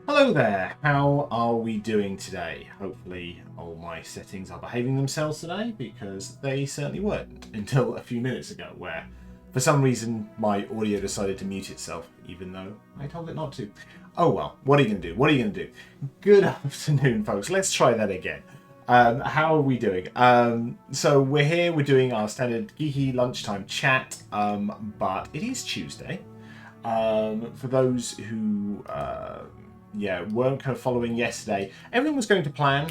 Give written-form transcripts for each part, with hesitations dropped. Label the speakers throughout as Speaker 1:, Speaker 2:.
Speaker 1: Hello there, how are we doing today? Hopefully all my settings are behaving themselves today, because they certainly weren't until a few minutes ago, where for some reason my audio decided to mute itself, even though I told it not to. Oh well, what are you going to do? What are you going to do? Good afternoon, folks. Let's try that again. How are we doing? So we're here, we're doing our standard geeky lunchtime chat, but it is Tuesday. For those who weren't kind of following yesterday, everything was going to plan.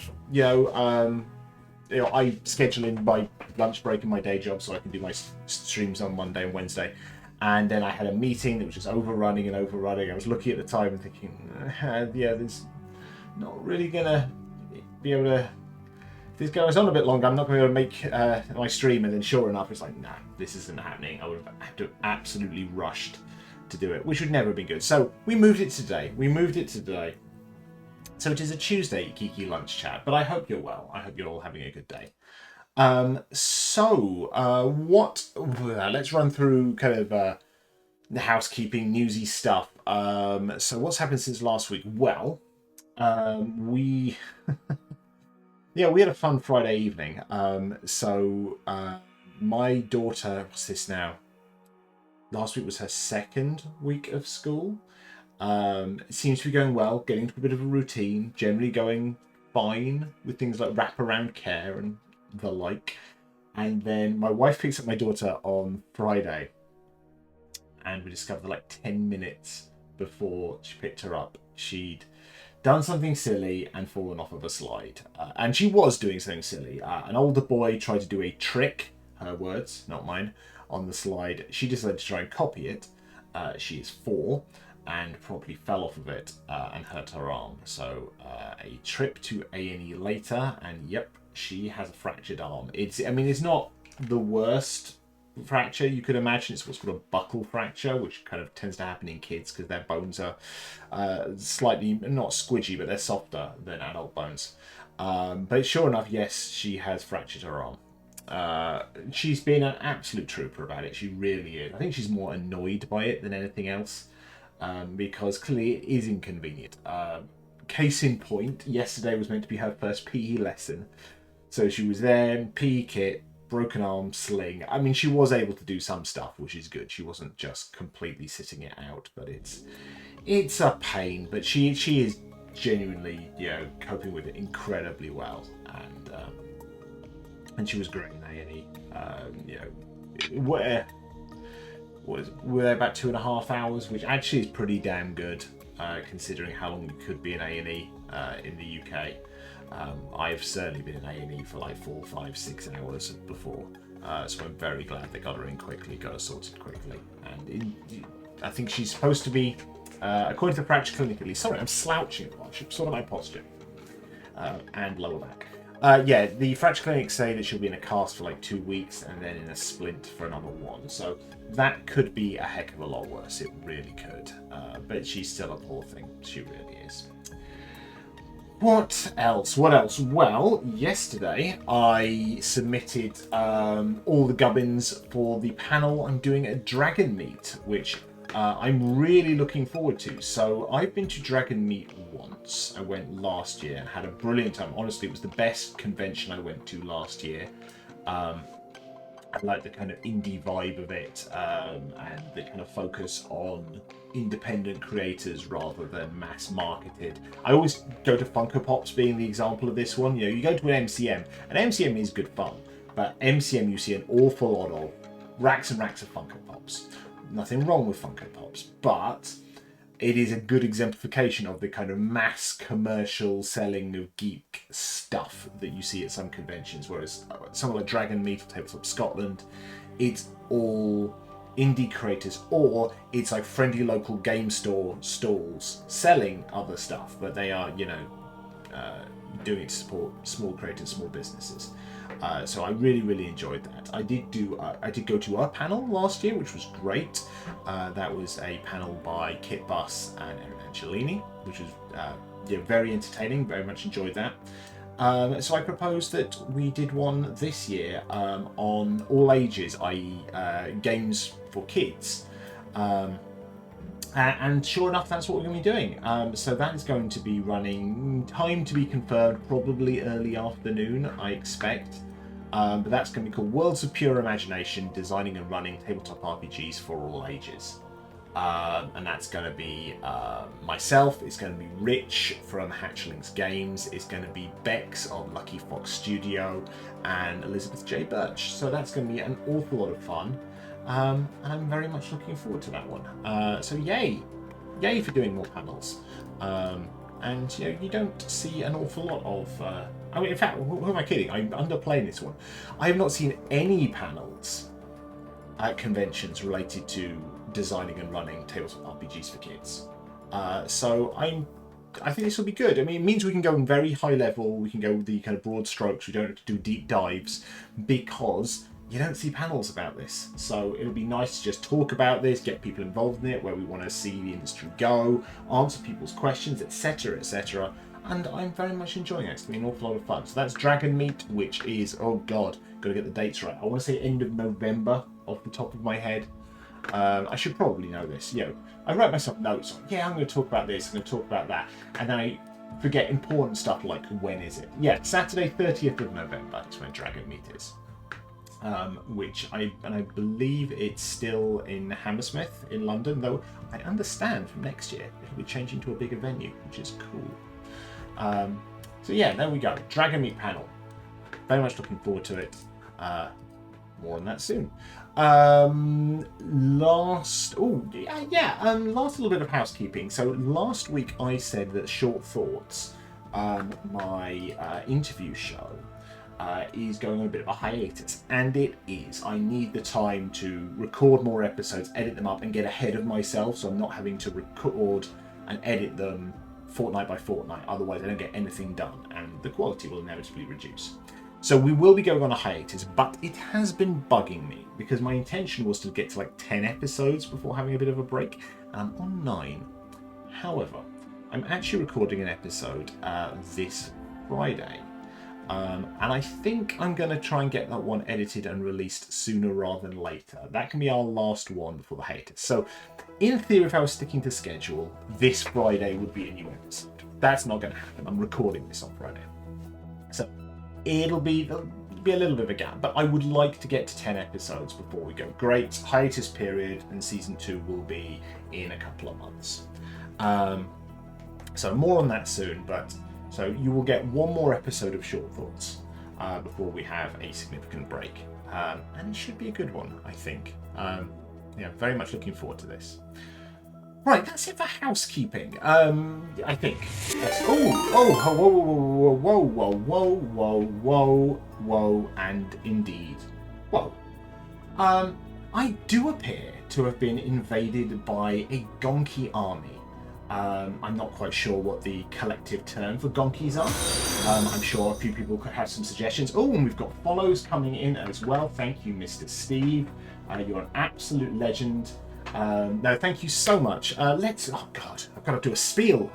Speaker 1: I schedule in my lunch break in my day job so I can do my streams on Monday and Wednesday. And then I had a meeting that was just overrunning. I was looking at the time and thinking, there's not really going to be able to... If this goes on a bit longer, I'm not going to be able to make my stream. And then sure enough, it's like, nah, this isn't happening. I would have absolutely rushed to do it, which would never have been good. So we moved it today. So it is a Tuesday geeky lunch chat, but I hope you're well. I hope you're all having a good day. Let's run through kind of the housekeeping, newsy stuff. So what's happened since last week? Well, we had a fun Friday evening. My daughter, what's this now? Last week was her second week of school. It seems to be going well, getting into a bit of a routine, generally going fine with things like wraparound care and the like. And then my wife picks up my daughter on Friday, and we discovered that like 10 minutes before she picked her up, she'd done something silly and fallen off of a slide. And she was doing something silly. An older boy tried to do a trick, her words, not mine, on the slide. She decided to try and copy it. She is 4 and probably fell off of it and hurt her arm. So a trip to A&E later, and yep, she has a fractured arm. It's not the worst fracture you could imagine. It's what's called a buckle fracture, which kind of tends to happen in kids because their bones are slightly, not squidgy, but they're softer than adult bones. But sure enough, yes, she has fractured her arm. She's been an absolute trooper about it. She really is. I think she's more annoyed by it than anything else, because clearly it is inconvenient. Case in point, yesterday was meant to be her first PE lesson. So she was there, PE kit, broken arm, sling. I mean, she was able to do some stuff, which is good. She wasn't just completely sitting it out, but it's a pain. But she is genuinely, coping with it incredibly well. And she was great in A&E. We're there about 2.5 hours, which actually is pretty damn good, considering how long you could be in A&E in the UK. I've certainly been in A&E for like 4, 5, 6 hours before, so I'm very glad they got her in quickly, got her sorted quickly. And I think she's supposed to be, according to the fracture clinic at least. Sorry, I'm slouching a lot. Sort of my posture and lower back. The fracture clinics say that she'll be in a cast for like 2 weeks and then in a splint for another 1. So that could be a heck of a lot worse. It really could. But she's still a poor thing. She really is. What else? Well, yesterday I submitted all the gubbins for the panel I'm doing at Dragonmeet, which I'm really looking forward to. So I've been to Dragonmeet once. I went last year and had a brilliant time. Honestly, it was the best convention I went to last year. I like the kind of indie vibe of it, and the kind of focus on independent creators rather than mass marketed. I always go to Funko Pops being the example of this one. You go to an MCM, and MCM is good fun, but MCM you see an awful lot of racks and racks of Funko Pops. Nothing wrong with Funko Pops, but it is a good exemplification of the kind of mass commercial selling of geek stuff that you see at some conventions, whereas somewhere like Dragonmeet or Tabletop Scotland, it's all indie creators, or it's like friendly local game store stalls selling other stuff, but they are, doing it to support small creators, small businesses. So I really enjoyed that. I did go to a panel last year, which was great. That was a panel by Kit Buss and Erin Angelini, which was very entertaining. Very much enjoyed that. So I proposed that we did one this year on all ages, i.e. Games for kids. And sure enough, that's what we're going to be doing. So that is going to be running, time to be confirmed, probably early afternoon, I expect. But that's going to be called Worlds of Pure Imagination, Designing and Running Tabletop RPGs for All Ages. And that's going to be myself, it's going to be Rich from Hatchlings Games, it's going to be Bex of Lucky Fox Studio, and Elizabeth J. Birch. So that's going to be an awful lot of fun. And I'm very much looking forward to that one. So yay for doing more panels. And you don't see an awful lot of. I mean, in fact, who am I kidding? I'm underplaying this one. I have not seen any panels at conventions related to designing and running tabletop RPGs for kids. So I think this will be good. I mean, it means we can go in very high level. We can go with the kind of broad strokes. We don't have to do deep dives because you don't see panels about this. So it'll be nice to just talk about this, get people involved in it, where we want to see the industry go, answer people's questions, etc., etc. And I'm very much enjoying it. It's going to be an awful lot of fun. So that's Dragonmeet, which is, oh god, got to get the dates right. I want to say end of November off the top of my head. I should probably know this. I write myself notes on, I'm going to talk about this, I'm going to talk about that. And then I forget important stuff like when is it? Saturday 30th of November is when Dragonmeet is. Which I believe it's still in Hammersmith in London, though I understand from next year it'll be changing to a bigger venue, which is cool. So there we go. Dragonmeet panel. Very much looking forward to it. More on that soon. Last little bit of housekeeping. So last week I said that Shought Thorts, my interview show, is going on a bit of a hiatus, and it is. I need the time to record more episodes, edit them up, and get ahead of myself, so I'm not having to record and edit them fortnight by fortnight. Otherwise, I don't get anything done, and the quality will inevitably reduce. So we will be going on a hiatus, but it has been bugging me because my intention was to get to like 10 episodes before having a bit of a break, and I'm on 9. However, I'm actually recording an episode this Friday. And I think I'm going to try and get that one edited and released sooner rather than later. That can be our last one before the hiatus. So, in theory, if I was sticking to schedule, this Friday would be a new episode. That's not going to happen. I'm recording this on Friday. So, there'll be a little bit of a gap, but I would like to get to 10 episodes before we go. Great hiatus period, and season 2 will be in a couple of months. So, more on that soon, but. So you will get one more episode of Shought Thorts before we have a significant break. And it should be a good one, I think. Very much looking forward to this. Right, that's it for housekeeping. I think. Whoa, and indeed. Whoa. I do appear to have been invaded by a Gonki army. I'm not quite sure what the collective term for Gonkies are. I'm sure a few people could have some suggestions. Oh, and we've got follows coming in as well. Thank you, Mr. Steve. You're an absolute legend. No, thank you so much. Oh God, I've got to do a spiel.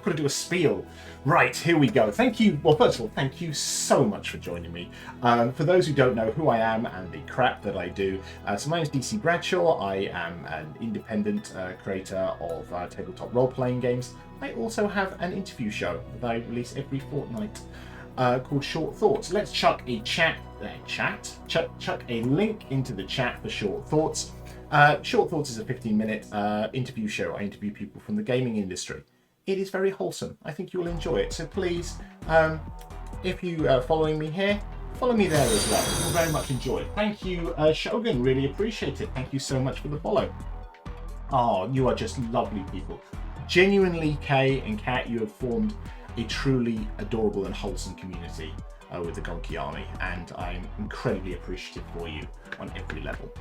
Speaker 1: Right, here we go. Thank you. Well, first of all, thank you so much for joining me. For those who don't know who I am and the crap that I do, so my name is DC Bradshaw. I am an independent creator of tabletop role-playing games. I also have an interview show that I release every fortnight called Shought Thorts. Let's chuck a chuck a link into the chat for Shought Thorts. Shought Thorts is a 15-minute interview show. I interview people from the gaming industry. It is very wholesome. I think you'll enjoy it. So please, if you are following me here, follow me there as well. You'll very much enjoy it. Thank you, Shogun. Really appreciate it. Thank you so much for the follow. Oh, you are just lovely people. Genuinely, Kay and Kat, you have formed a truly adorable and wholesome community with the Gonki Army, and I'm incredibly appreciative for you on every level.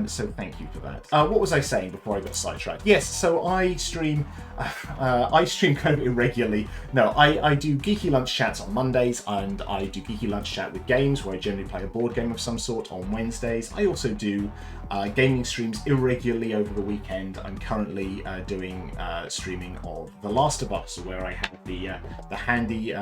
Speaker 1: So thank you for that. What was I saying before I got sidetracked? Yes, so I stream kind of irregularly. No, I do Geeky Lunch Chats on Mondays, and I do Geeky Lunch Chat with Games, where I generally play a board game of some sort on Wednesdays. I also do gaming streams irregularly over the weekend. I'm currently doing streaming of The Last of Us, where I have the handy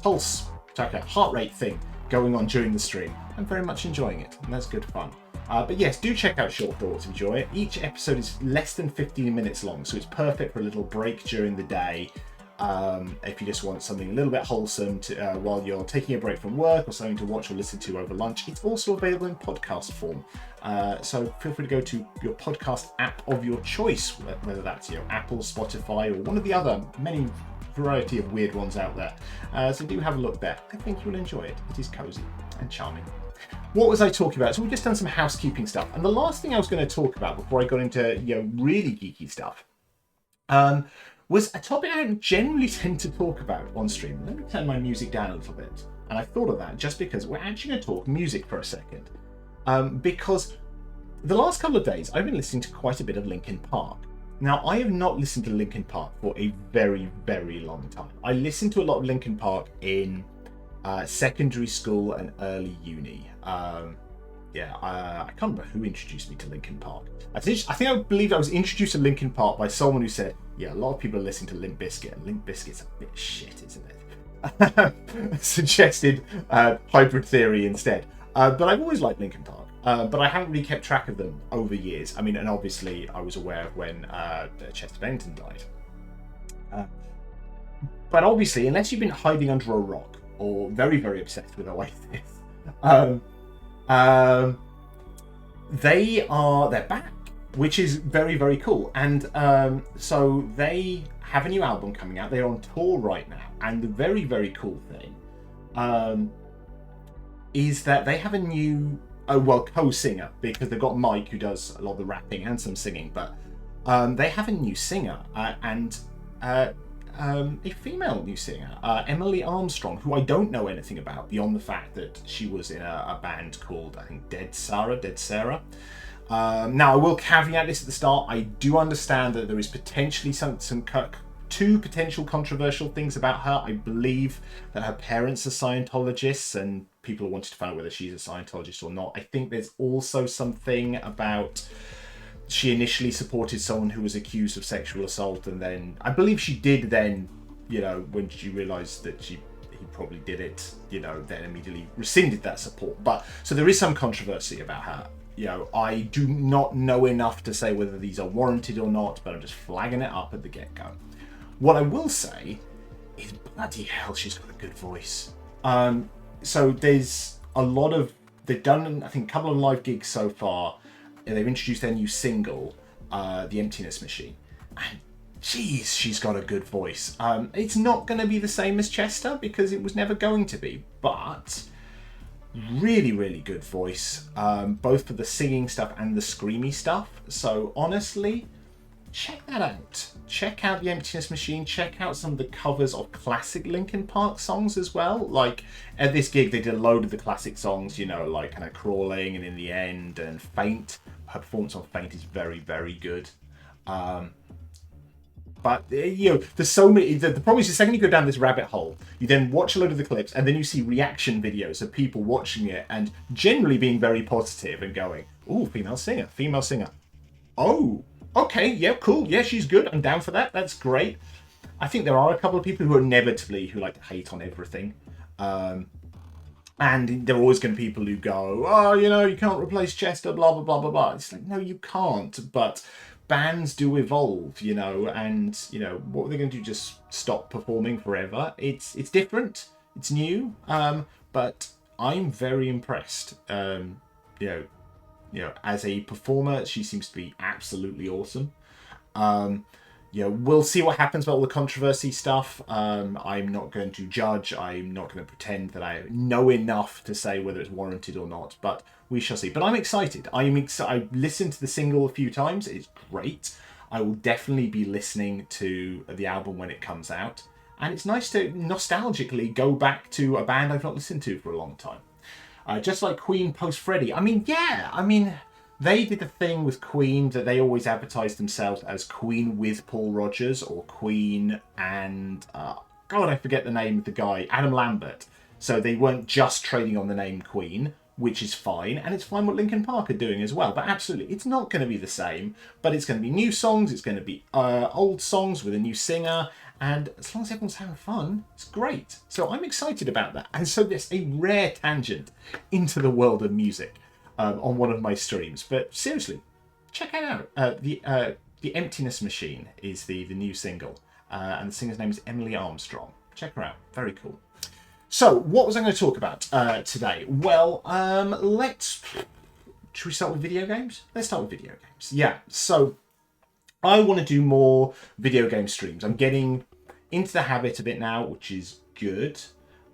Speaker 1: pulse tracker, heart rate thing going on during the stream. I'm very much enjoying it, and that's good fun. But yes, do check out Shought Thorts if you enjoy it. Each episode is less than 15 minutes long, so it's perfect for a little break during the day. If you just want something a little bit wholesome while you're taking a break from work or something to watch or listen to over lunch. It's also available in podcast form. So feel free to go to your podcast app of your choice, whether that's Apple, Spotify, or one of the other many variety of weird ones out there. So do have a look there. I think you'll enjoy it. It is cozy and charming. What was I talking about? So we've just done some housekeeping stuff. And the last thing I was going to talk about before I got into really geeky stuff was a topic I don't generally tend to talk about on stream. Let me turn my music down a little bit. And I thought of that just because we're actually going to talk music for a second. Because the last couple of days, I've been listening to quite a bit of Linkin Park. Now, I have not listened to Linkin Park for a very, very long time. I listened to a lot of Linkin Park in secondary school and early uni. I can't remember who introduced me to Linkin Park. I believe I was introduced to Linkin Park by someone who said, yeah, a lot of people are listening to Limp Bizkit, and Limp Bizkit's a bit shit, isn't it? Suggested Hybrid Theory instead. But I've always liked Linkin Park. But I haven't really kept track of them over years. I mean, and obviously I was aware of when Chester Bennington died. But obviously, unless you've been hiding under a rock or very, very obsessed with Oasis, they're back, which is very, very cool. And so they have a new album coming out. They're on tour right now. And the very, very cool thing is that they have a new co-singer, because they've got Mike, who does a lot of the rapping and some singing, but they have a new singer and a female new singer, Emily Armstrong, who I don't know anything about beyond the fact that she was in a band called, I think, Dead Sarah. Now, I will caveat this at the start. I do understand that there is potentially two potential controversial things about her. I believe that her parents are Scientologists, and people wanted to find out whether she's a Scientologist or not. I think there's also something about she initially supported someone who was accused of sexual assault, and then I believe she did then, when she realised that he probably did it, then immediately rescinded that support. But so there is some controversy about her. I do not know enough to say whether these are warranted or not, but I'm just flagging it up at the get-go. What I will say is, bloody hell, she's got a good voice. So there's a lot of... They've done, I think, a couple of live gigs so far. They've introduced their new single, The Emptiness Machine. And, geez, she's got a good voice. It's not going to be the same as Chester, because it was never going to be. But really, really good voice. Both for the singing stuff and the screamy stuff. So, honestly, check that out. Check out The Emptiness Machine. Check out some of the covers of classic Linkin Park songs as well. Like, at this gig, they did a load of the classic songs, like kind of Crawling and In the End and Faint. Her performance on Faint is very, very good. But, there's so many... The problem is the second you go down this rabbit hole, you then watch a load of the clips, and then you see reaction videos of people watching it and generally being very positive and going, ooh, female singer. Oh, okay, yeah, cool. Yeah, she's good. I'm down for that. That's great. I think there are a couple of people who inevitably like to hate on everything. And there are always going to be people who go, oh, you can't replace Chester, blah, blah, blah, blah, blah. It's like, no, you can't. But bands do evolve, and, what are they going to do? Just stop performing forever? It's different. It's new. But I'm very impressed. As a performer, she seems to be absolutely awesome. We'll see what happens about all the controversy stuff. I'm not going to judge. I'm not going to pretend that I know enough to say whether it's warranted or not, but we shall see. But I'm excited. I listened to the single a few times. It's great. I will definitely be listening to the album when it comes out. And it's nice to nostalgically go back to a band I've not listened to for a long time. Just like Queen post Freddie. They did a thing with Queen that they always advertised themselves as Queen with Paul Rodgers, or Queen and... God, I forget the name of the guy. Adam Lambert. So they weren't just trading on the name Queen, which is fine. And it's fine what Linkin Park are doing as well. But absolutely, it's not going to be the same. But it's going to be new songs. It's going to be old songs with a new singer. And as long as everyone's having fun, it's great. So I'm excited about that. And so there's a rare tangent into the world of music. on one of my streams. But seriously, check it out. The Emptiness Machine is the new single, and the singer's name is Emily Armstrong. Check her out. Very cool. So, what was I going to talk about today? Well, should we start with video games? Let's start with video games. Yeah, so I want to do more video game streams. I'm getting into the habit of it now, which is good.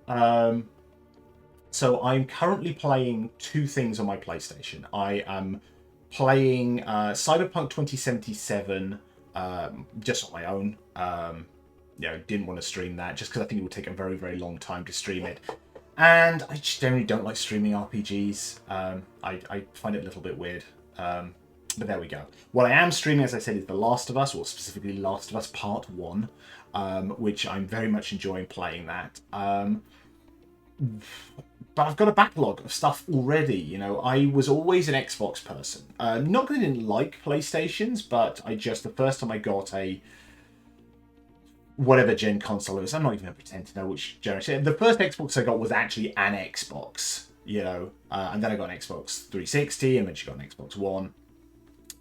Speaker 1: So I'm currently playing two things on my PlayStation. I am playing Cyberpunk 2077 just on my own. Didn't want to stream that just because I think it would take a very, very long time to stream it. And I just generally don't like streaming RPGs. I find it a little bit weird. But there we go. What I am streaming, as I said, is The Last of Us, or specifically Last of Us Part 1, which I'm very much enjoying playing that. But I've got a backlog of stuff already. You know, I was always an Xbox person. Not that I didn't like PlayStations, but the first time I got a whatever gen console it was, I'm not even going to pretend to know which generation. The first Xbox I got was actually an Xbox, you know, and then I got an Xbox 360, and then she got an Xbox One.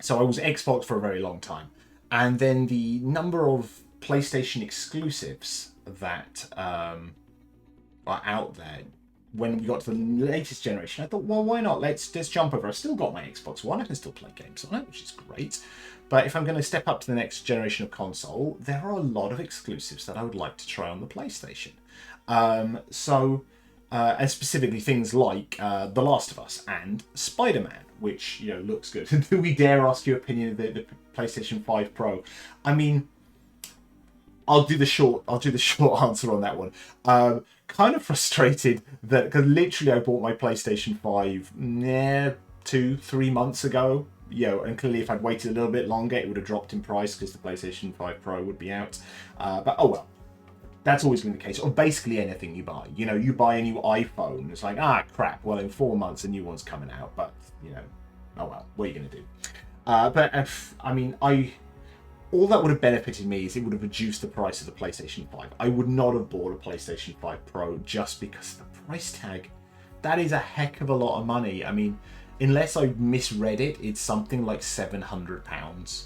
Speaker 1: So I was Xbox for a very long time. And then the number of PlayStation exclusives that are out there, when we got to the latest generation, I thought, well, why not? Let's jump over. I've still got my Xbox One. I can still play games on it, which is great. But if I'm going to step up to the next generation of console, there are a lot of exclusives that I would like to try on the PlayStation. And specifically things like The Last of Us and Spider-Man, which, you know, looks good. Do we dare ask your opinion of the PlayStation 5 Pro? I mean, I'll do the short answer on that one. Kind of frustrated that, because literally I bought my PlayStation 5 2-3 months ago. You know, and clearly if I'd waited a little bit longer, it would have dropped in price because the PlayStation 5 Pro would be out. But oh well. That's always been the case. Or basically anything you buy. You know, you buy a new iPhone, it's like, crap, well, in 4 months a new one's coming out. But, you know, oh well, what are you going to do? All that would have benefited me is it would have reduced the price of the PlayStation 5. I would not have bought a PlayStation 5 Pro just because of the price tag. That is a heck of a lot of money. I mean, unless I misread it, it's something like £700.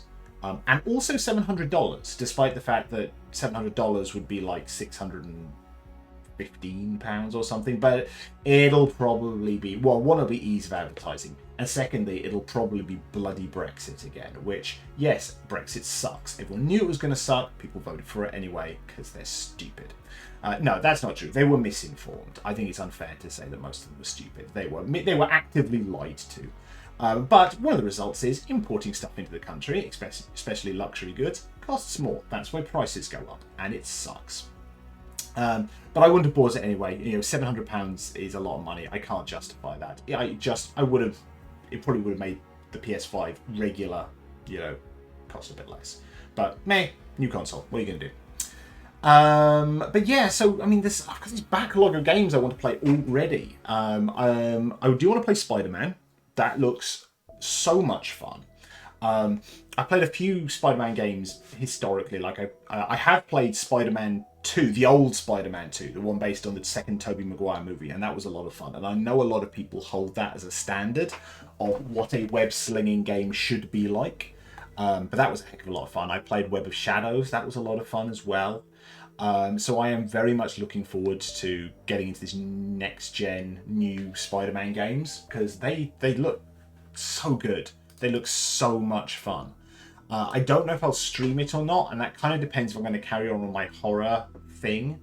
Speaker 1: And also $700, despite the fact that $700 would be like £615 or something. But it'll probably be, well, one, it'll be ease of advertising. And secondly, it'll probably be bloody Brexit again, which, yes, Brexit sucks. Everyone knew it was going to suck. People voted for it anyway because they're stupid. No, that's not true. They were misinformed. I think it's unfair to say that most of them were stupid. They were actively lied to. But one of the results is importing stuff into the country, especially luxury goods, costs more. That's why prices go up, and it sucks. But I wouldn't have bought it anyway. You know, £700 is a lot of money. I can't justify that. It probably would have made the PS5 regular, you know, cost a bit less. But new console. What are you going to do? But yeah, so I mean, I've got this backlog of games I want to play already. I do want to play Spider-Man. That looks so much fun. I played a few Spider-Man games historically. Like I have played Spider-Man 2, the old Spider-Man 2, the one based on the second Tobey Maguire movie, and that was a lot of fun. And I know a lot of people hold that as a standard of what a web-slinging game should be like. But that was a heck of a lot of fun. I played Web of Shadows. That was a lot of fun as well. So I am very much looking forward to getting into this next-gen new Spider-Man games, because they look so good. They look so much fun. I don't know if I'll stream it or not, and that kind of depends if I'm going to carry on my horror thing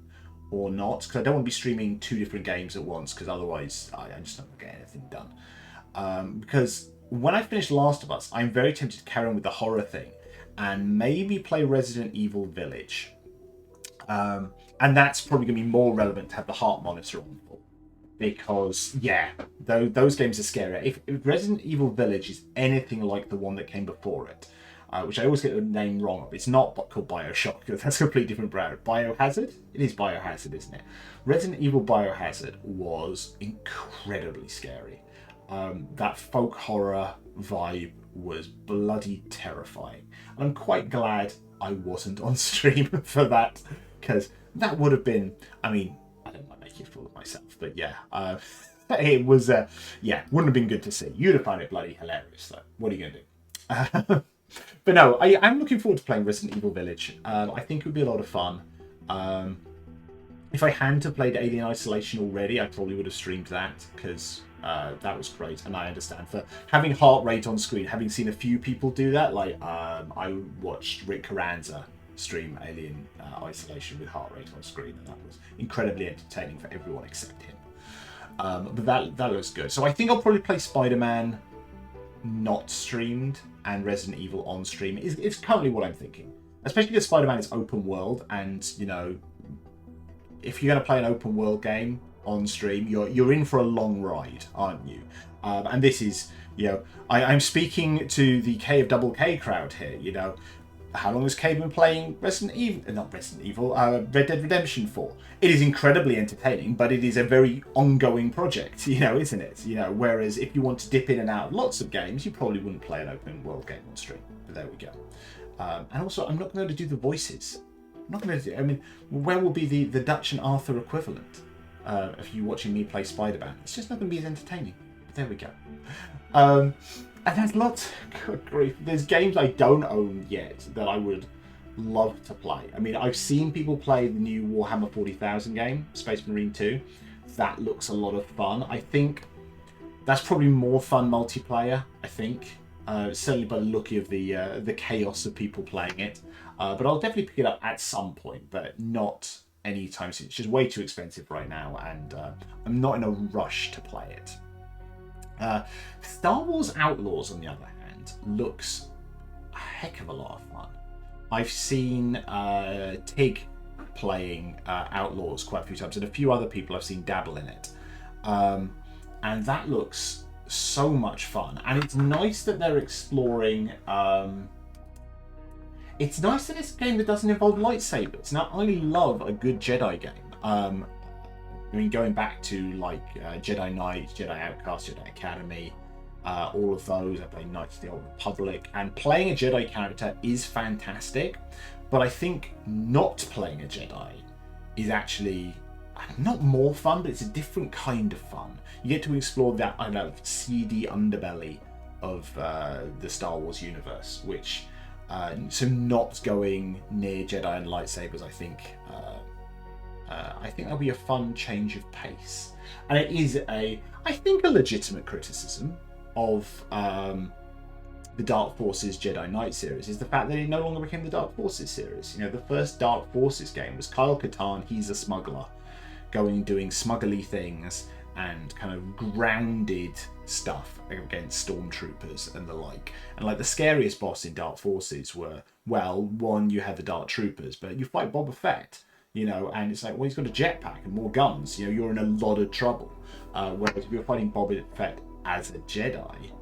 Speaker 1: or not, because I don't want to be streaming two different games at once, because otherwise I just don't get anything done. Because when I finish Last of Us, I'm very tempted to carry on with the horror thing and maybe play Resident Evil Village. And that's probably going to be more relevant to have the heart monitor on for, because those games are scary. If Resident Evil Village is anything like the one that came before it, which I always get the name wrong of, it's not called Bioshock, because that's a completely different brand. Biohazard? It is Biohazard, isn't it? Resident Evil Biohazard was incredibly scary. That folk horror vibe was bloody terrifying. And I'm quite glad I wasn't on stream for that, because that would have been, I mean, I don't want to make a fool of myself, but yeah, It was, yeah, wouldn't have been good to see. You'd have found it bloody hilarious, though. What are you going to do? But no, I'm looking forward to playing Resident Evil Village. I think it would be a lot of fun. If I hadn't have played Alien Isolation already, I probably would have streamed that, because that was great. And I understand, for having heart rate on screen, having seen a few people do that, like I watched Rick Carranza stream Alien Isolation with heart rate on screen, and that was incredibly entertaining for everyone except him. But that looks good. So I think I'll probably play Spider-Man not streamed and Resident Evil on stream. It's currently what I'm thinking. Especially because Spider-Man is open world, and you know, if you're going to play an open world game on stream, you're in for a long ride, aren't you? And this is, you know, I'm speaking to the K of Double K crowd here. You know, how long has K been playing Red Dead Redemption for? It is incredibly entertaining, but it is a very ongoing project, you know, isn't it? You know, whereas if you want to dip in and out of lots of games, you probably wouldn't play an open world game on stream. But there we go. And also, I'm not going to do the voices. I'm not going to do. I mean, where will be the Dutch and Arthur equivalent of you watching me play Spider-Man? It's just not going to be as entertaining. But there we go. And there's lots. Good grief. There's games I don't own yet that I would love to play. I mean, I've seen people play the new Warhammer 40,000 game, Space Marine 2. That looks a lot of fun. I think that's probably more fun multiplayer. I think. Certainly by the look of the chaos of people playing it. But I'll definitely pick it up at some point, but not anytime soon. It's just way too expensive right now, and I'm not in a rush to play it. Star Wars Outlaws, on the other hand, looks a heck of a lot of fun. I've seen Tig playing Outlaws quite a few times, and a few other people I've seen dabble in it. And that looks so much fun. And it's nice that they're exploring... It's nice that it's a game that doesn't involve lightsabers. Now, I love a good Jedi game. I mean, going back to like Jedi Knight, Jedi Outcast, Jedi Academy, all of those. I played Knights of the Old Republic, and playing a Jedi character is fantastic. But I think not playing a Jedi is actually not more fun, but it's a different kind of fun. You get to explore that, I don't know, seedy underbelly of the Star Wars universe, which so not going near Jedi and lightsabers, I think that'll be a fun change of pace. And it is I think a legitimate criticism of the Dark Forces Jedi Knight series is the fact that it no longer became the Dark Forces series. You know, the first Dark Forces game was Kyle Katarn, he's a smuggler, going and doing smuggly things and kind of grounded stuff against stormtroopers and the like. And like the scariest boss in Dark Forces were, well, one, you had the Dark Troopers, but you fight Boba Fett, you know, and it's like, well, he's got a jetpack and more guns, you know, you're in a lot of trouble. Whereas if you're fighting Boba Fett as a Jedi,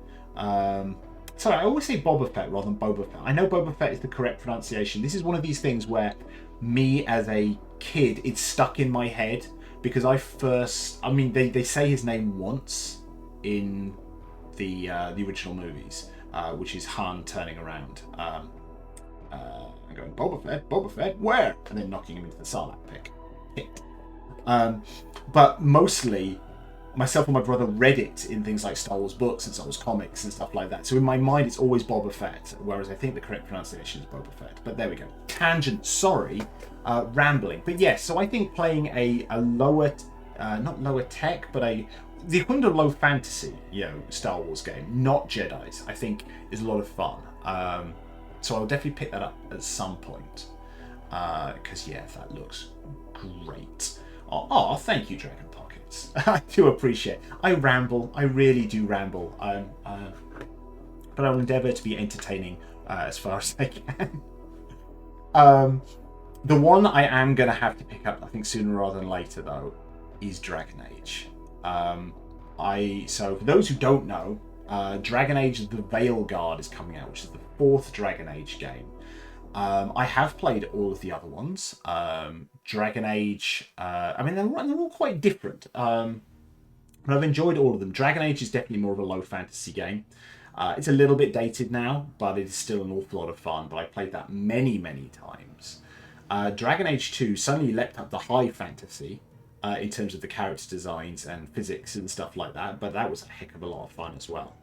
Speaker 1: sorry, I always say Boba Fett rather than Boba Fett. I know Boba Fett is the correct pronunciation. This is one of these things where me as a kid, it's stuck in my head because I mean, they say his name once in the original movies, which is Han turning around and going, Boba Fett, where? And then knocking him into the Sarlacc pit. But mostly, myself and my brother read it in things like Star Wars books and Star Wars comics and stuff like that. So in my mind, it's always Boba Fett, whereas I think the correct pronunciation is Boba Fett. But there we go. Tangent, sorry, rambling. But yes, so I think playing a lower, not lower tech, but the equivalent of low fantasy, you know, Star Wars game, not Jedi's, I think is a lot of fun. So I'll definitely pick that up at some point. Because yeah, that looks great. Oh, thank you, Dragon Pockets. I do appreciate. I ramble. I really do ramble. But I will endeavour to be entertaining as far as I can. The one I am going to have to pick up, I think sooner rather than later, though, is Dragon Age. So for those who don't know, Dragon Age: The Veilguard is coming out, which is the 4th Dragon Age game. I have played all of the other ones. Dragon Age, I mean, they're all quite different, but I've enjoyed all of them. Dragon Age is definitely more of a low fantasy game. It's a little bit dated now, but it is still an awful lot of fun, but I played that many, many times. Dragon Age 2 suddenly leapt up the high fantasy, in terms of the character designs and physics and stuff like that, but that was a heck of a lot of fun as well.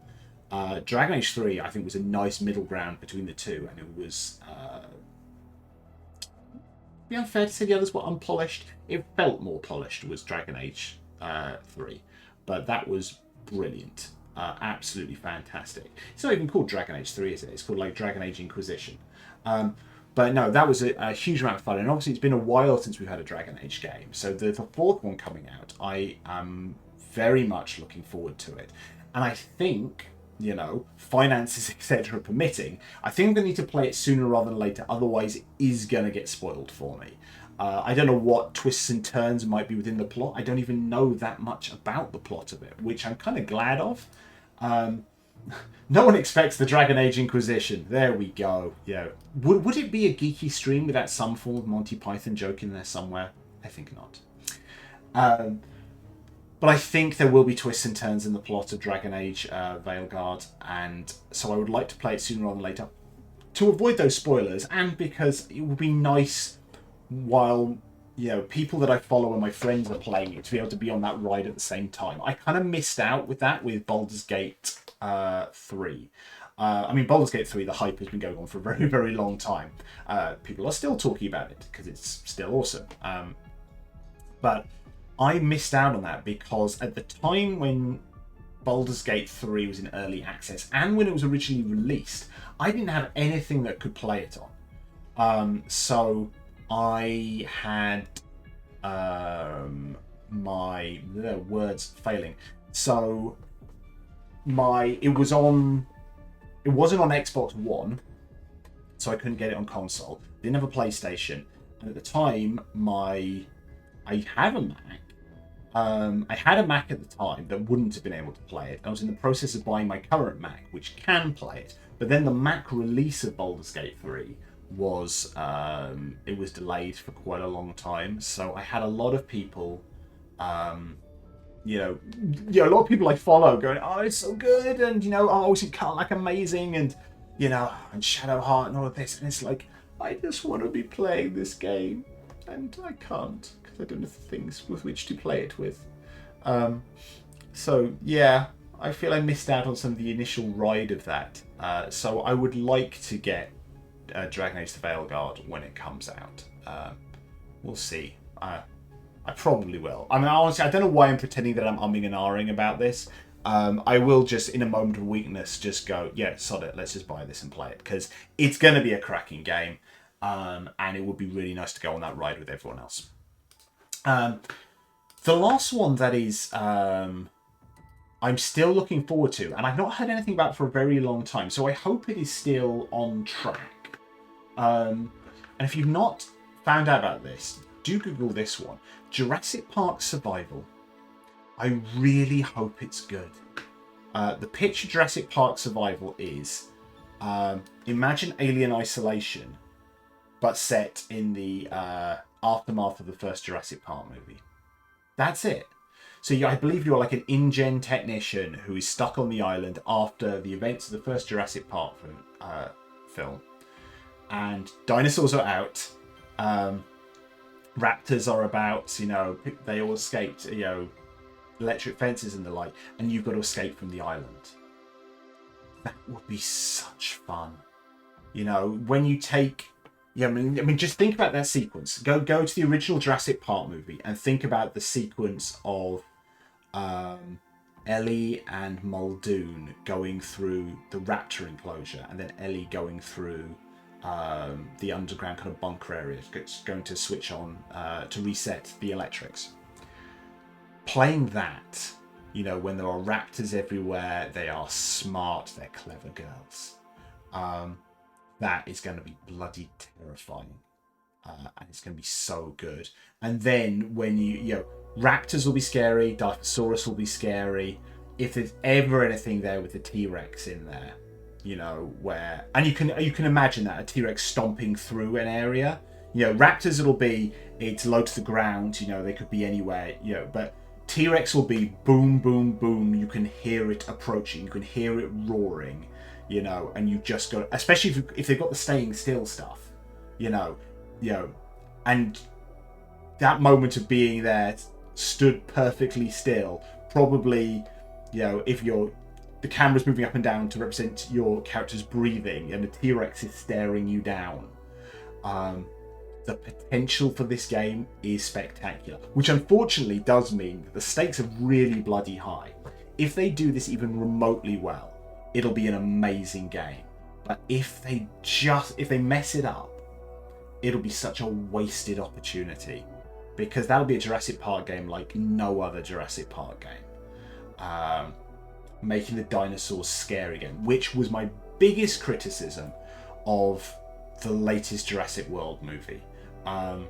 Speaker 1: Dragon Age 3, I think, was a nice middle ground between the two, and it was... be unfair to say the others were unpolished. It felt more polished, was Dragon Age 3, but that was brilliant. Absolutely fantastic. It's not even called Dragon Age 3, is it? It's called like Dragon Age Inquisition. But no, that was a huge amount of fun, and obviously it's been a while since we've had a Dragon Age game, so the fourth one coming out, I am very much looking forward to it. And I think, you know, finances, etc. permitting, I think I'm going to need to play it sooner rather than later, otherwise it is going to get spoiled for me. I don't know what twists and turns might be within the plot. I don't even know that much about the plot of it, which I'm kind of glad of. No one expects the Dragon Age Inquisition. There we go. Yeah. Would it be a geeky stream without some form of Monty Python joke in there somewhere? I think not. But I think there will be twists and turns in the plot of Dragon Age Veilguard, and so I would like to play it sooner rather than later to avoid those spoilers, and because it would be nice while, you know, people that I follow and my friends are playing it to be able to be on that ride at the same time. I kind of missed out with that with Baldur's Gate 3. I mean, Baldur's Gate 3, the hype has been going on for a very, very long time. People are still talking about it because it's still awesome. But I missed out on that because at the time when Baldur's Gate 3 was in early access and when it was originally released, I didn't have anything that could play it on. So I had the words failing. So it wasn't on Xbox One, so I couldn't get it on console. Didn't have a PlayStation, and at the time I had a Mac. I had a Mac at the time that wouldn't have been able to play it. I was in the process of buying my current Mac, which can play it. But then the Mac release of Baldur's Gate 3 was it was delayed for quite a long time. So I had a lot of people, a lot of people I follow going, "Oh, it's so good," and "Oh, is it like amazing?" and and Shadowheart and all of this, and it's like, I just want to be playing this game, and I can't because I don't have things with which to play it with. So yeah, I feel I missed out on some of the initial ride of that. So I would like to get Dragon Age: The Veilguard when it comes out. We'll see. I probably will. I mean, honestly, I don't know why I'm pretending that I'm umming and ahhing about this. I will just, in a moment of weakness, just go, yeah, sod it, let's just buy this and play it, because it's going to be a cracking game, and it would be really nice to go on that ride with everyone else. The last one that is I'm still looking forward to, and I've not heard anything about it for a very long time, so I hope it is still on track. And if you've not found out about this, do Google this one. Jurassic Park Survival. I really hope it's good. The pitch of Jurassic Park Survival is, imagine Alien Isolation, but set in the aftermath of the first Jurassic Park movie. That's it. So I believe you're like an InGen technician who is stuck on the island after the events of the first Jurassic Park film. And dinosaurs are out. Raptors are about, they all escaped, electric fences and the like, and you've got to escape from the island. That would be such fun. When you take... I mean, just think about that sequence. Go to the original Jurassic Park movie and think about the sequence of Ellie and Muldoon going through the raptor enclosure, and then Ellie going through the underground kind of bunker area, going to switch on to reset the electrics. Playing that, when there are raptors everywhere, they are smart, they're clever girls. That is going to be bloody terrifying. And it's going to be so good. And then when raptors will be scary, Dilophosaurus will be scary. If there's ever anything there with the T-Rex in there, where... And you can imagine that, a T-Rex stomping through an area. Raptors it's low to the ground, they could be anywhere, but T-Rex will be boom, boom, boom. You can hear it approaching. You can hear it roaring, and you just got... Especially if they've got the staying still stuff, and that moment of being there stood perfectly still. Probably, if the camera's moving up and down to represent your character's breathing, and the T-Rex is staring you down. The potential for this game is spectacular, which unfortunately does mean that the stakes are really bloody high. If they do this even remotely well, it'll be an amazing game. But if they mess it up, it'll be such a wasted opportunity, because that'll be a Jurassic Park game like no other Jurassic Park game. Making the dinosaurs scary again, which was my biggest criticism of the latest Jurassic World movie. What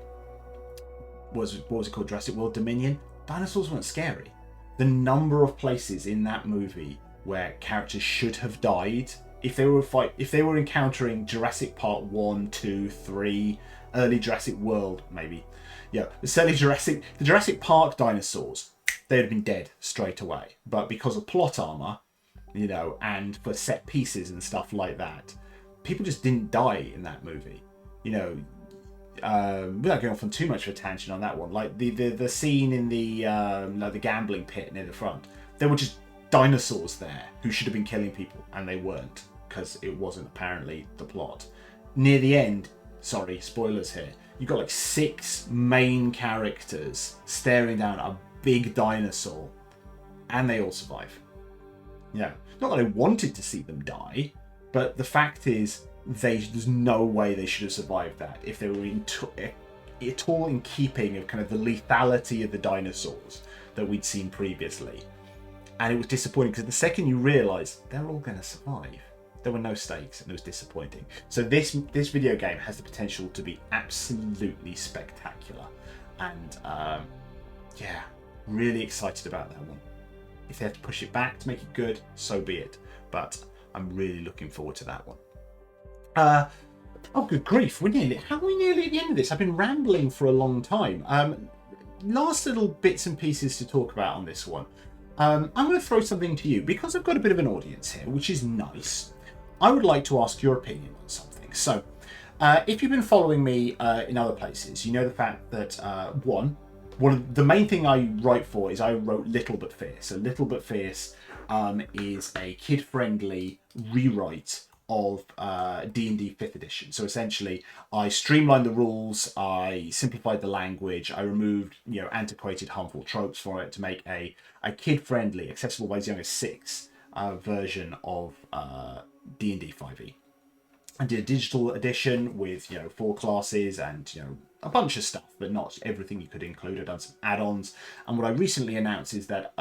Speaker 1: was it called? Jurassic World Dominion? Dinosaurs weren't scary. The number of places in that movie where characters should have died, if they were encountering Jurassic Park 1, 2, 3, early Jurassic World, maybe. Certainly the Jurassic Park dinosaurs, they'd have been dead straight away. But because of plot armor, and for set pieces and stuff like that, people just didn't die in that movie. Without going off on too much of a tangent on that one, like the scene in the gambling pit near the front, there were just dinosaurs there who should have been killing people, and they weren't, because it wasn't apparently the plot. Near the end, sorry, spoilers here, you got like 6 main characters staring down a big dinosaur, and they all survive. Not that I wanted to see them die, but the fact is, there's no way they should have survived that if they were at all in keeping of kind of the lethality of the dinosaurs that we'd seen previously. And it was disappointing, because the second you realise they're all going to survive, there were no stakes, and it was disappointing. So this video game has the potential to be absolutely spectacular, and really excited about that one. If they have to push it back to make it good, so be it. But I'm really looking forward to that one. Good grief, how are we nearly at the end of this? I've been rambling for a long time. Last little bits and pieces to talk about on this one. I'm going to throw something to you, because I've got a bit of an audience here, which is nice. I would like to ask your opinion on something. So, if you've been following me in other places, you know the fact that, one of the main thing I write for is I wrote Little But Fierce. So Little But Fierce is a kid-friendly rewrite of D&D 5th edition. So essentially, I streamlined the rules, I simplified the language, I removed antiquated, harmful tropes for it to make a kid-friendly, accessible by as young as 6 version of D&D 5e. I did a digital edition with 4 classes and a bunch of stuff, but not everything you could include. I've done some add-ons, and what I recently announced is that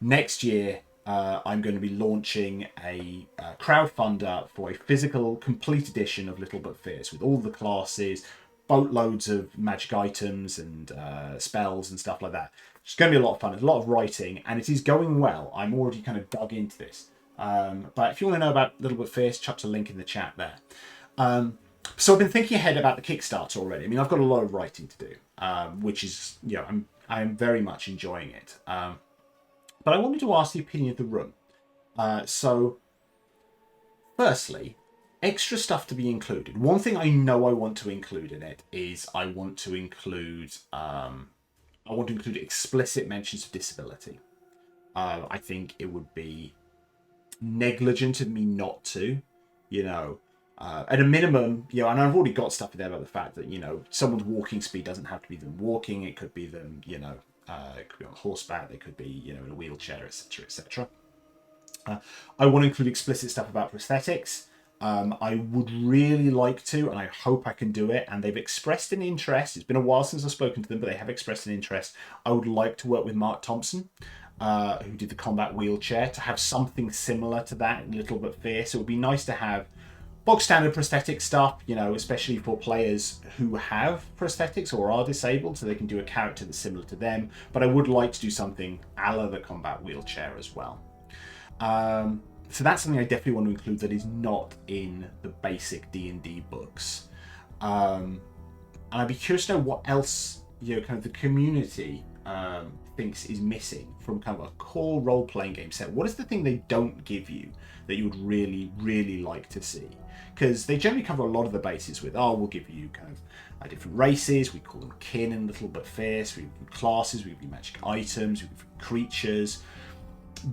Speaker 1: next year I'm going to be launching a crowdfunder for a physical complete edition of Little But Fierce with all the classes, boatloads of magic items and spells and stuff like that. It's going to be a lot of fun. It's a lot of writing, and it is going well. I'm already kind of dug into this. But if you want to know about Little Bit Fierce, chuck a link in the chat there. So I've been thinking ahead about the Kickstarter already. I mean, I've got a lot of writing to do, which is, I'm very much enjoying it. But I wanted to ask the opinion of the room. So, firstly, extra stuff to be included. One thing I know I want to include in it is I want to include explicit mentions of disability. I think it would be negligent of me not to, at a minimum, and I've already got stuff in there about the fact that, someone's walking speed doesn't have to be them walking. It could be them, it could be on horseback. They could be, in a wheelchair, etc., etc. I want to include explicit stuff about prosthetics. I would really like to, and I hope I can do it, and they've expressed an interest. It's been a while since I've spoken to them, but they have expressed an interest. I would like to work with Mark Thompson, who did the combat wheelchair, to have something similar to that, a little bit fierce. It would be nice to have box standard prosthetic stuff, especially for players who have prosthetics or are disabled, so they can do a character that's similar to them. But I would like to do something a la the combat wheelchair as well. So that's something I definitely want to include that is not in the basic D&D books. And I'd be curious to know what else, kind of the community thinks is missing from kind of a core role-playing game set. What is the thing they don't give you that you would really, really like to see? because they generally cover a lot of the bases with, we'll give you kind of different races, we call them kin and little but fierce, we give you classes, we give you magic items, we give you creatures.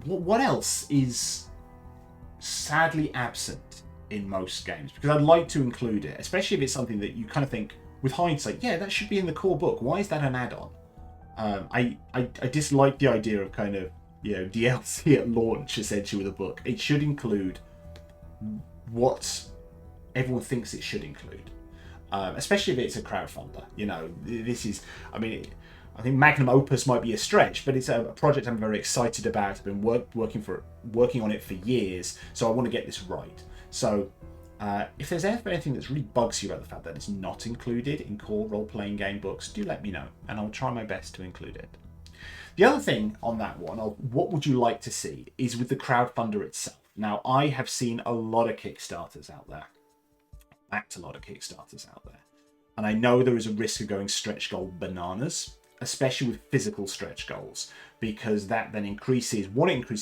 Speaker 1: What else is sadly absent in most games? Because I'd like to include it, especially if it's something that you kind of think, with hindsight, yeah, that should be in the core book. Why is that an add-on? I dislike the idea of kind of, DLC at launch, essentially, with a book. It should include what everyone thinks it should include, especially if it's a crowdfunder. This is, I think magnum opus might be a stretch, but it's a project I'm very excited about. I've been working on it for years, so I want to get this right. So if there's ever anything that really bugs you about the fact that it's not included in core role-playing game books, do let me know, and I'll try my best to include it. The other thing on that one, what would you like to see, is with the crowdfunder itself. Now, I have seen a lot of Kickstarters out there. Backed a lot of Kickstarters out there. And I know there is a risk of going stretch goal bananas, especially with physical stretch goals, because that then increases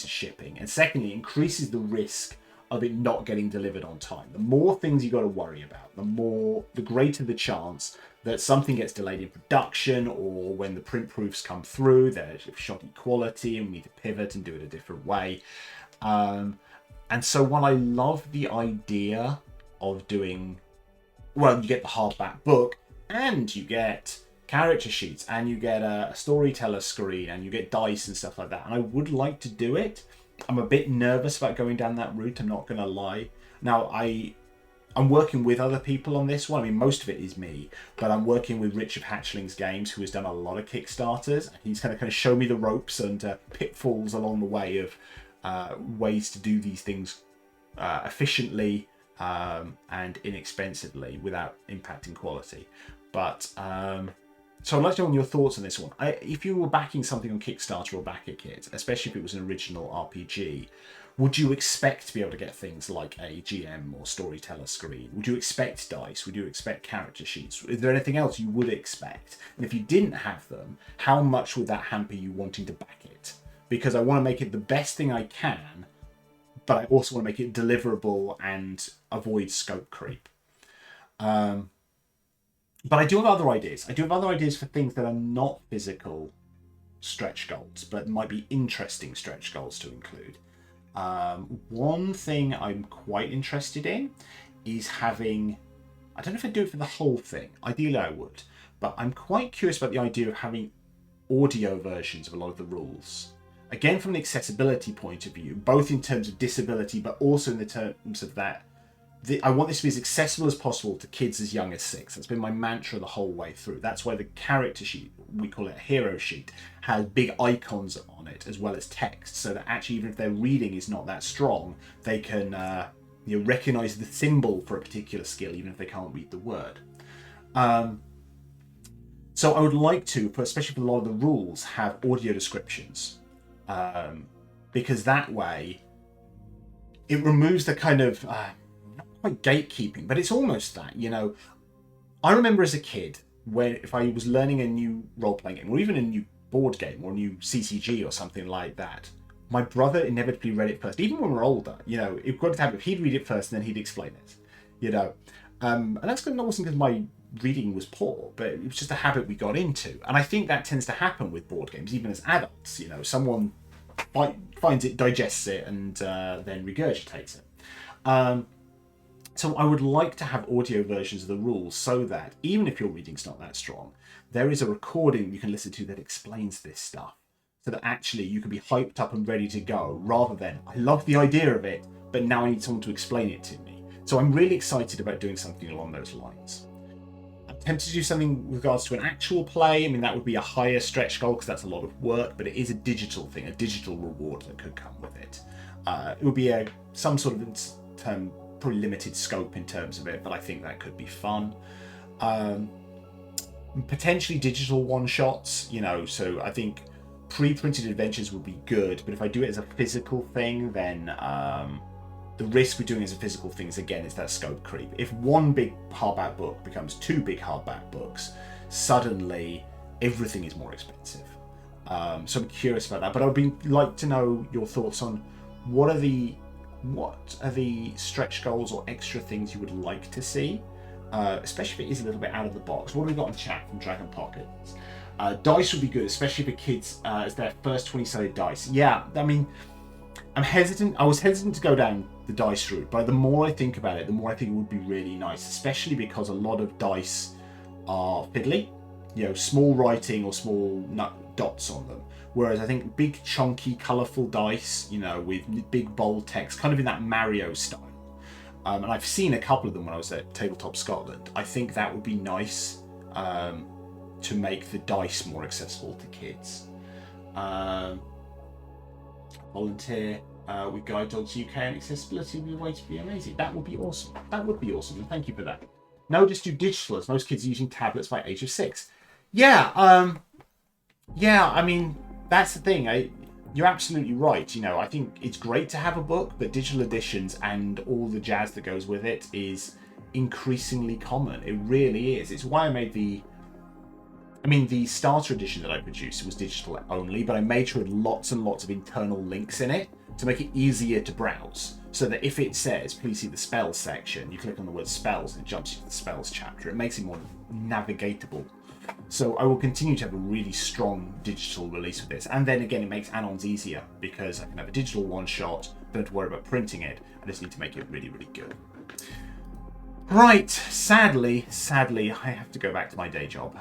Speaker 1: shipping, and secondly, increases the risk of it not getting delivered on time. The more things you got to worry about, the greater the chance that something gets delayed in production, or when the print proofs come through, they're shoddy quality and we need to pivot and do it a different way. And so while I love the idea of doing, you get the hardback book, and you get character sheets, and you get a storyteller screen, and you get dice and stuff like that, and I would like to do it. I'm a bit nervous about going down that route, I'm not going to lie. Now, I'm working with other people on this one. Most of it is me, but I'm working with Rich of Hatchlings Games, who has done a lot of Kickstarters. He's going to kind of show me the ropes and pitfalls along the way of ways to do these things efficiently and inexpensively without impacting quality. But so I'd like to know your thoughts on this one. If you were backing something on Kickstarter or BackItKit, especially if it was an original RPG, would you expect to be able to get things like a GM or storyteller screen? Would you expect dice? Would you expect character sheets? Is there anything else you would expect? And if you didn't have them, how much would that hamper you wanting to back it? Because I want to make it the best thing I can, but I also want to make it deliverable and avoid scope creep. But I do have other ideas. I do have other ideas for things that are not physical stretch goals, but might be interesting stretch goals to include. One thing I'm quite interested in is having, I don't know if I'd do it for the whole thing. Ideally I would, but I'm quite curious about the idea of having audio versions of a lot of the rules. Again, from an accessibility point of view, both in terms of disability, but also in the terms of that, I want this to be as accessible as possible to kids as young as 6. That's been my mantra the whole way through. That's why the character sheet, we call it a hero sheet, has big icons on it as well as text, so that actually even if their reading is not that strong, they can recognize the symbol for a particular skill even if they can't read the word. So I would like to, especially for a lot of the rules, have audio descriptions, because that way it removes the kind of gatekeeping, but it's almost that, I remember as a kid, if I was learning a new role-playing game, or even a new board game, or a new CCG or something like that, my brother inevitably read it first, even when we were older. It got to happen, he'd read it first and then he'd explain it, and that's not wasn't because my reading was poor, but it was just a habit we got into. And I think that tends to happen with board games, even as adults. Someone finds it, digests it, and then regurgitates it. So I would like to have audio versions of the rules so that even if your reading's not that strong, there is a recording you can listen to that explains this stuff, so that actually you can be hyped up and ready to go, rather than, I love the idea of it, but now I need someone to explain it to me. So I'm really excited about doing something along those lines. I'm tempted to do something with regards to an actual play. That would be a higher stretch goal because that's a lot of work, but it is a digital thing, a digital reward that could come with it. It would be some sort of probably limited scope in terms of it, but I think that could be fun. Potentially digital one-shots, so I think pre-printed adventures would be good, but if I do it as a physical thing, then the risk with doing it as a physical thing is, again, it's that scope creep. If one big hardback book becomes 2 big hardback books, suddenly everything is more expensive. So I'm curious about that, but I would like to know your thoughts on what are the what are the stretch goals or extra things you would like to see, especially if it is a little bit out of the box. What have we got in the chat from Dragon Pockets? Dice would be good, especially for kids as their first 20-sided dice. Yeah, I mean, I was hesitant to go down the dice route, but the more I think about it, the more I think it would be really nice, especially because a lot of dice are fiddly, small writing or small dots on them. Whereas I think big, chunky, colourful dice, with big, bold text, kind of in that Mario style. And I've seen a couple of them when I was at Tabletop Scotland. I think that would be nice to make the dice more accessible to kids. Volunteer with Guide Dogs UK, and accessibility would be a way to be amazing. That would be awesome. And thank you for that. No, just do digital, as most kids are using tablets by age of 6. Yeah, I mean, that's the thing. You're absolutely right. I think it's great to have a book, but digital editions and all the jazz that goes with it is increasingly common. It really is. It's why I made the starter edition that I produced was digital only, but I made sure it had lots and lots of internal links in it to make it easier to browse. So that if it says, please see the spells section, you click on the word spells and it jumps you to the spells chapter. It makes it more navigatable. So I will continue to have a really strong digital release of this. And then again, it makes add-ons easier because I can have a digital one-shot, don't have to worry about printing it. I just need to make it really, really good. Right, sadly, I have to go back to my day job.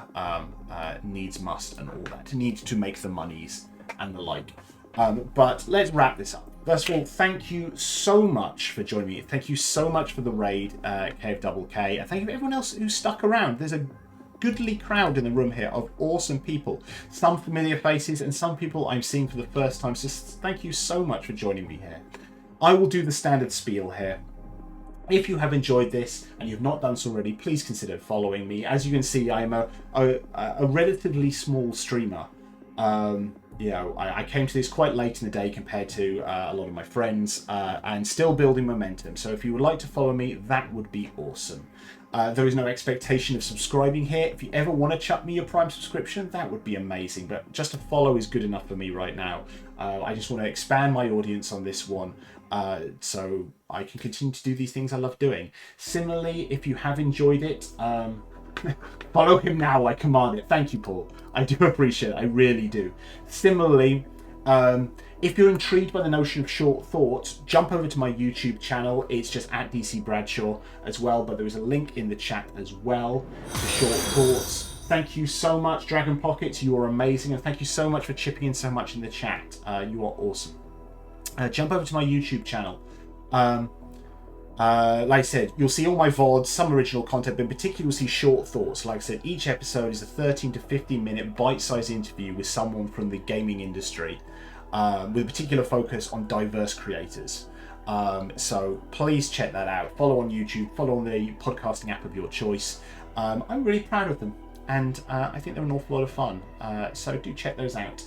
Speaker 1: Needs must and all that. Needs to make the monies and the like. But let's wrap this up. First of all, thank you so much for joining me. Thank you so much for the raid, KFKK. And thank you to everyone else who stuck around. There's a goodly crowd in the room here of awesome people. Some familiar faces and some people I'm seeing for the first time. So thank you so much for joining me here. I will do the standard spiel here. If you have enjoyed this and you've not done so already, please consider following me. As you can see, I am a relatively small streamer. I came to this quite late in the day compared to a lot of my friends, and still building momentum. So if you would like to follow me, that would be awesome. There is no expectation of subscribing here. If you ever want to chuck me your Prime subscription, that would be amazing. But just a follow is good enough for me right now. I just want to expand my audience on this one, so I can continue to do these things I love doing. Similarly, if you have enjoyed it, follow him now, I command it. Thank you, Paul. I do appreciate it. I really do. Similarly, if you're intrigued by the notion of Shought Thorts, jump over to my YouTube channel. It's just at DC Bradshaw as well, but there is a link in the chat as well to Shought Thorts. Thank you so much, Dragon Pockets. You are amazing, and thank you so much for chipping in so much in the chat. You are awesome. Jump over to my YouTube channel. Like I said, you'll see all my VODs, some original content, but in particular you'll see Shought Thorts. Like I said, each episode is a 13 to 15 minute bite-sized interview with someone from the gaming industry, with a particular focus on diverse creators. So please check that out. Follow on YouTube, follow on the podcasting app of your choice. I'm really proud of them, and I think they're an awful lot of fun. So do check those out.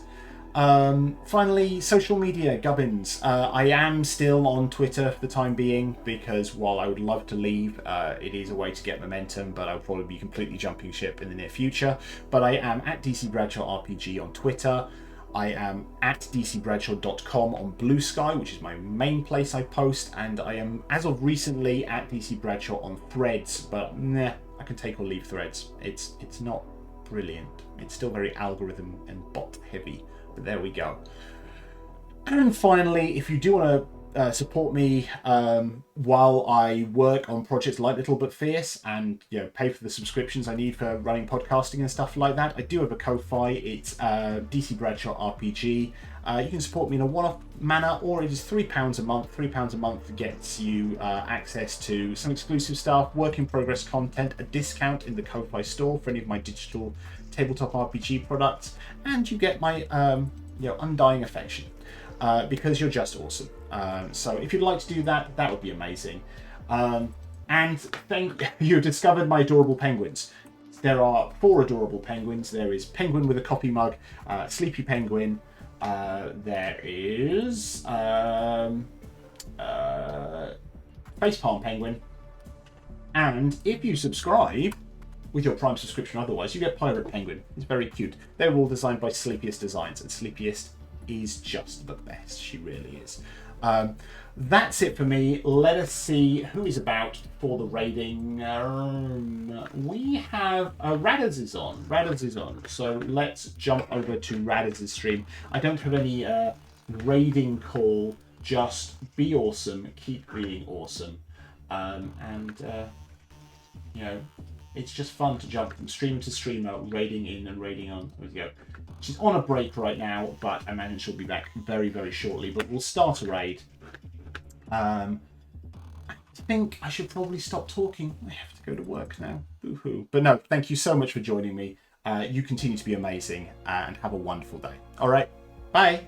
Speaker 1: Finally, social media, gubbins. I am still on Twitter for the time being, because while I would love to leave, it is a way to get momentum, but I'll probably be completely jumping ship in the near future. But I am at DC Bradshaw RPG on Twitter. I am at dcbradshaw.com on Blue Sky, which is my main place I post, and I am, as of recently, at DC Bradshaw on Threads, but I can take or leave Threads. It's not brilliant. It's still very algorithm and bot heavy. But there we go. And finally, if you do want to support me while I work on projects like Little But Fierce, and pay for the subscriptions I need for running podcasting and stuff like that, I do have a Ko-Fi. It's DC Bradshaw RPG. You can support me in a one-off manner, or it is £3 a month. £3 a month gets you access to some exclusive stuff, work in progress content, a discount in the Ko-Fi store for any of my digital tabletop RPG products, and you get my undying affection, because you're just awesome. So if you'd like to do that, that would be amazing. And thank you discovered my adorable penguins. There are 4 adorable penguins. There is Penguin with a coffee mug, Sleepy Penguin, there is Facepalm Penguin, and if you subscribe with your Prime subscription otherwise, you get Pirate Penguin. It's very cute. They're all designed by Sleepiest Designs, and Sleepiest is just the best. She really is. That's it for me. Let us see who is about for the raiding. We have Radaz is on. Radaz is on. So let's jump over to Radaz's stream. I don't have any raiding call. Just be awesome. Keep being awesome. You know, it's just fun to jump from streamer to streamer, raiding in and raiding on. There we go. She's on a break right now, but I imagine she'll be back very, very shortly. But we'll start a raid. I think I should probably stop talking. I have to go to work now. Boo-hoo. But no, thank you so much for joining me. You continue to be amazing and have a wonderful day. All right, bye.